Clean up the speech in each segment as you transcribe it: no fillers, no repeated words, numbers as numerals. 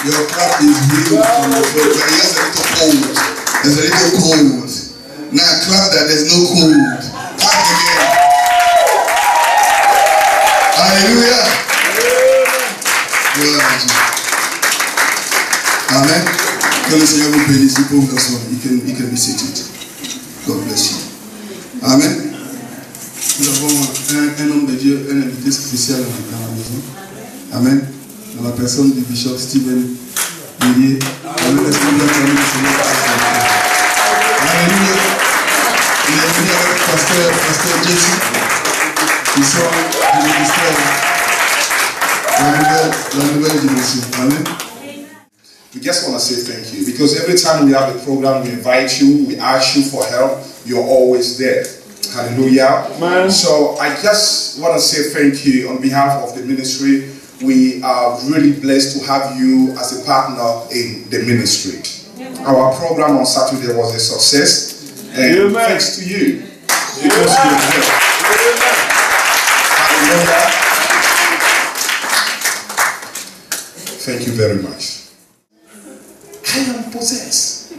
Your clap is real. Yes, a little cold. There's a little cold. Now clap that there's no cold. Clap again. Hallelujah. Amen. God bless you. You can be seated. God bless you. Amen. Nous avons un homme de Dieu, un invité spécial dans la maison. Amen. Dans la personne du bishop Stephen Millier. Amen. Alléluia. Il est venu avec pasteur Jesse. Ils sont du ministère la nouvelle dimension. Amen. We just want to say thank you because every time we have a program, we invite you, we ask you for help, you're always there. Hallelujah. Amen. So I just want to say thank you on behalf of the ministry. We are really blessed to have you as a partner in the ministry. Our program on Saturday was a success, and thanks to you. Because you're here. Hallelujah. Thank you very much. I am possessed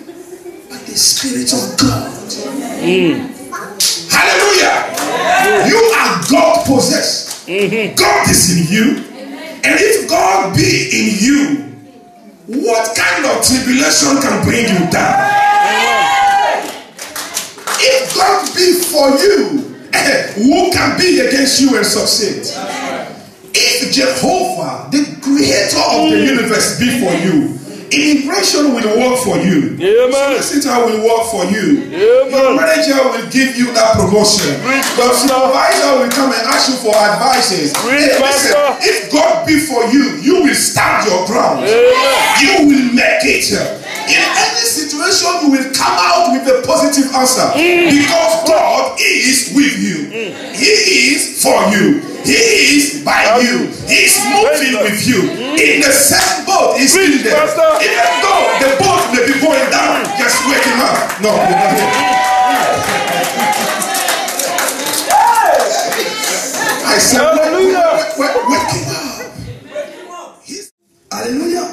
by the Spirit of God. Hallelujah. You are God possessed. God is in you. And if God be in you, what kind of tribulation can bring you down? If God be for you, who can be against you and succeed? If Jehovah, the creator of the universe, be for you, immigration will work for you. Solicitor will work for you. Your manager will give you that promotion. Your supervisor will come and ask you for advices. Hey, listen, if God be for you, you will stand your ground. You will make it. In any situation, you will come out with a positive answer. Because God is with you. He is for you. He is by you. He is moving with you. In the same boat, he's still there. Even though the boat may be going down, just wake him up. No, we're not here. I said, wake him up. Alléluia.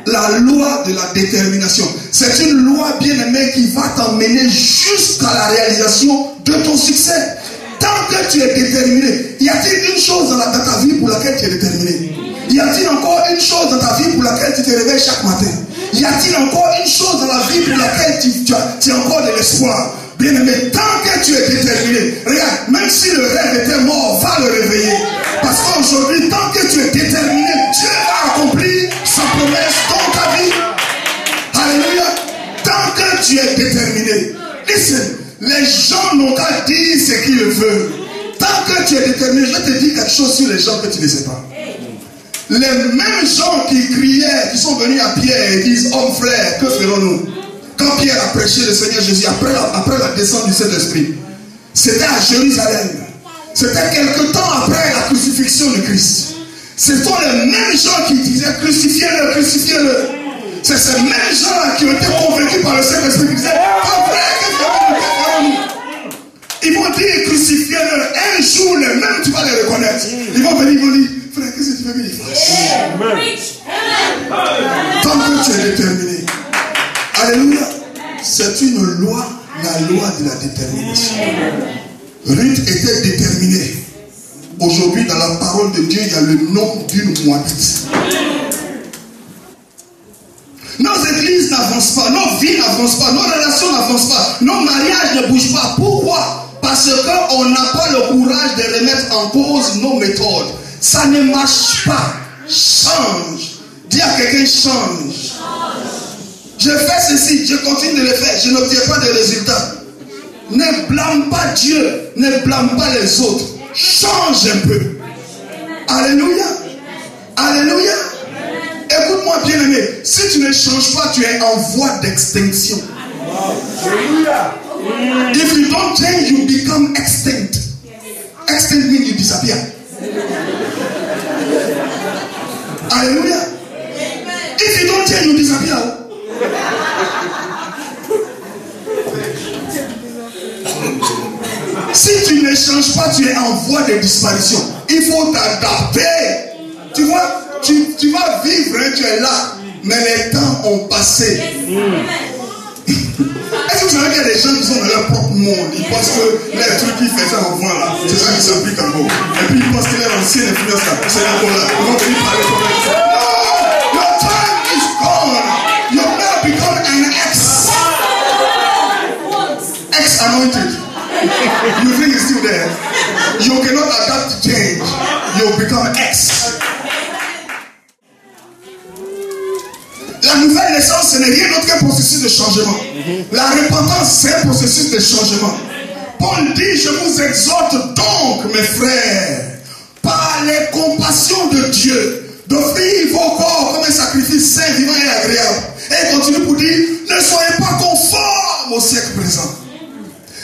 La loi de la détermination. C'est une loi bien-aimée qui va t'emmener jusqu'à la réalisation de ton succès. Tant que tu es déterminé, y a-t-il une chose dans ta vie pour laquelle tu es déterminé? Y a-t-il encore une chose dans ta vie pour laquelle tu te réveilles chaque matin? Y a-t-il encore une chose dans la vie pour laquelle tu as encore de l'espoir? Bien-aimé, tant que tu es déterminé, regarde, même si le rêve était mort, va le réveiller. Parce qu'aujourd'hui, tant que tu es déterminé, Dieu va accomplir sa promesse dans ta vie. Alléluia. Tant que tu es déterminé. Listen, les gens n'ont qu'à dire ce qu'ils veulent. Tant que tu es déterminé, je te dis quelque chose sur les gens que tu ne sais pas. Les mêmes gens qui criaient, qui sont venus à Pierre et disent, homme frère, que ferons-nous? Quand Pierre a prêché le Seigneur Jésus, après la descente du Saint-Esprit, c'était à Jérusalem. C'était quelque temps après la crucifixion de Christ. Ce sont les mêmes gens qui disaient, crucifiez-le, crucifiez-le. C'est ces mêmes gens qui ont été convaincus par le Saint-Esprit qui disaient, homme frère, que ferons-nous? Ils vont dire, crucifiez-le. Un jour, les mêmes, tu vas les reconnaître. Ils vont venir, ils vont dire, frère, qu'est-ce que tu veux que je fasse? Tant que tu es déterminé. Alléluia. C'est une loi, la loi de la détermination. Ruth était déterminée. Aujourd'hui, dans la parole de Dieu, il y a le nom d'une Moabite. Nos églises n'avancent pas, nos vies n'avancent pas, nos relations n'avancent pas, nos mariages ne bougent pas. Pourquoi? Parce qu'on n'a pas le courage de remettre en cause nos méthodes. Ça ne marche pas. Change. Dis à quelqu'un, change. Je fais ceci, je continue de le faire, je n'obtiens pas de résultats. Ne blâme pas Dieu, ne blâme pas les autres. Change un peu. Alléluia. Alléluia. Écoute-moi bien aimé, si tu ne changes pas, tu es en voie d'extinction. Alléluia. If you don't change, you become extinct. Extinct means you disappear. Alléluia. If you don't change, you disappear. Si tu ne changes pas, tu es en voie de disparition. Il faut t'adapter. Tu vois, tu vas vivre, hein, tu es là. Mais les temps ont passé. Est-ce que vous savez qu'il y a des gens qui sont dans leur propre monde? Ils pensent que les trucs qu'ils faisaient avant là, c'est ça qui s'applique encore. Et puis ils pensent que leur ancienne influence là, c'est encore là. Ils vont venir parler comme ça. No! Your time is gone. You now become an ex-anointed. You think it's still there? You cannot adapt to change. You become ex. La nouvelle naissance, ce n'est rien d'autre qu'un processus de changement. La repentance, c'est un processus de changement. Paul dit, je vous exhorte donc, mes frères, par les compassions de Dieu, d'offrir vos corps comme un sacrifice saint, vivant et agréable. Et il continue pour dire, ne soyez pas conformes au siècle présent.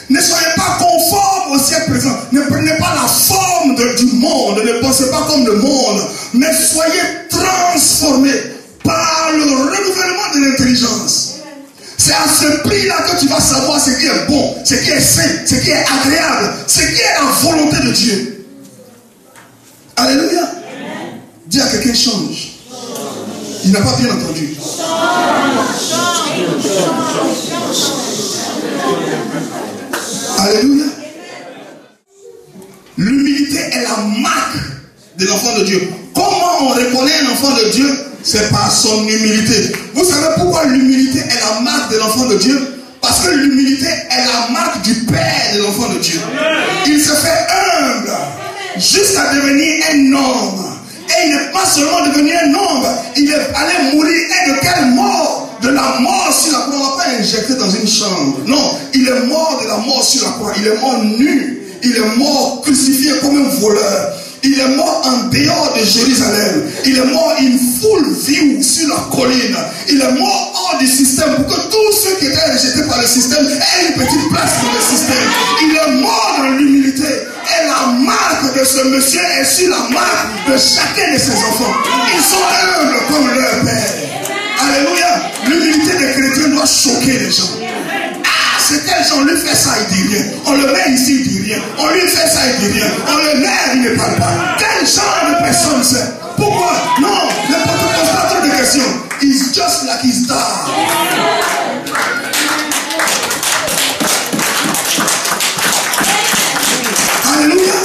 Ne soyez pas conformes au siècle présent. Ne prenez pas la forme du monde. Ne pensez pas comme le monde. Mais soyez transformés par le renouvellement de l'intelligence. C'est à ce prix-là que tu vas savoir ce qui est bon, ce qui est sain, ce qui est agréable, ce qui est la volonté de Dieu. Alléluia. Dis à quelqu'un, change. Il n'a pas bien entendu. Alléluia. L'humilité est la marque de l'enfant de Dieu. Comment on reconnaît un enfant de Dieu? C'est par son humilité. Vous savez pourquoi l'humilité est la marque de l'enfant de Dieu? Parce que l'humilité est la marque du Père de l'enfant de Dieu. Il se fait humble jusqu'à devenir un homme. Et il n'est pas seulement devenu un homme, il est allé mourir. Et de quelle mort? De la mort sur la croix. On ne va pas injecter dans une chambre. Non, il est mort de la mort sur la croix. Il est mort nu. Il est mort crucifié comme un voleur. Il est mort en dehors de Jérusalem. Il est mort in full view sur la colline. Il est mort hors du système pour que tous ceux qui étaient rejetés par le système aient une petite place dans le système. Il est mort dans l'humilité. Et la marque de ce monsieur est sur la marque de chacun de ses enfants. Ils sont humbles comme leur père. Alléluia. L'humilité des chrétiens doit choquer les gens. C'est tel genre, on lui fait ça, il dit rien. On le met ici, il dit rien. On lui fait ça, il dit rien. On le lève, il ne parle pas. Quel genre de personne c'est? Pourquoi? Non, ne pose pas trop de questions. He's just like his dad. Alléluia.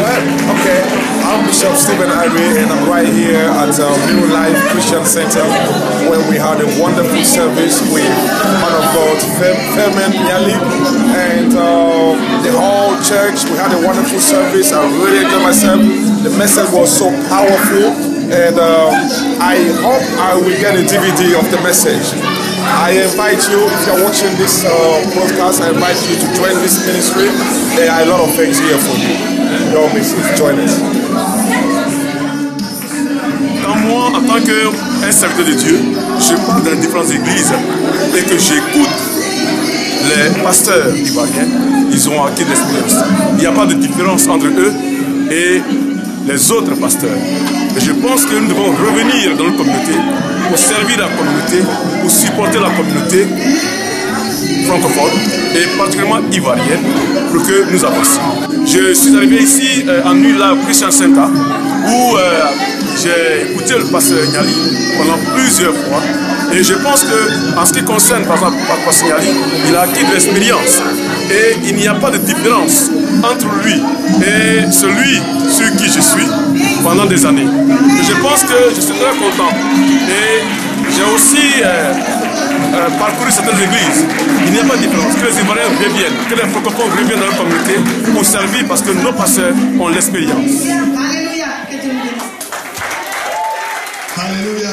ahead. Okay, I'm Bishop Stephen Ivey, and I'm right here at New Life Christian Center, where we had a wonderful service with man of God, Fermin Yali, and the whole church. We had a wonderful service. I really enjoyed myself. The message was so powerful, and I hope I will get a DVD of the message. I invite you, if you're watching this broadcast, I invite you to join this ministry. There are a lot of things here for you. Don't miss it. Join us. Quand moi, en tant qu'un serviteur de Dieu, je parle dans les différentes églises et que j'écoute les pasteurs ivoiriens, ils ont acquis de l'expérience. Il n'y a pas de différence entre eux et les autres pasteurs. Et je pense que nous devons revenir dans notre communauté pour servir la communauté, pour supporter la communauté francophone et particulièrement ivoirienne pour que nous avancions. Je suis arrivé ici en New Life Christian Center où j'ai écouté le pasteur Nyali pendant plusieurs fois et je pense que en ce qui concerne par exemple le pasteur Nyali, il a acquis de l'expérience et il n'y a pas de différence entre lui et celui sur qui je suis pendant des années. Et je pense que je suis très content et j'ai aussi parcouru certaines églises. Il n'y a pas de différence. Que les Ivoiriens reviennent, que les francophones reviennent dans leur communauté pour servir parce que nos pasteurs ont l'expérience. Alléluia.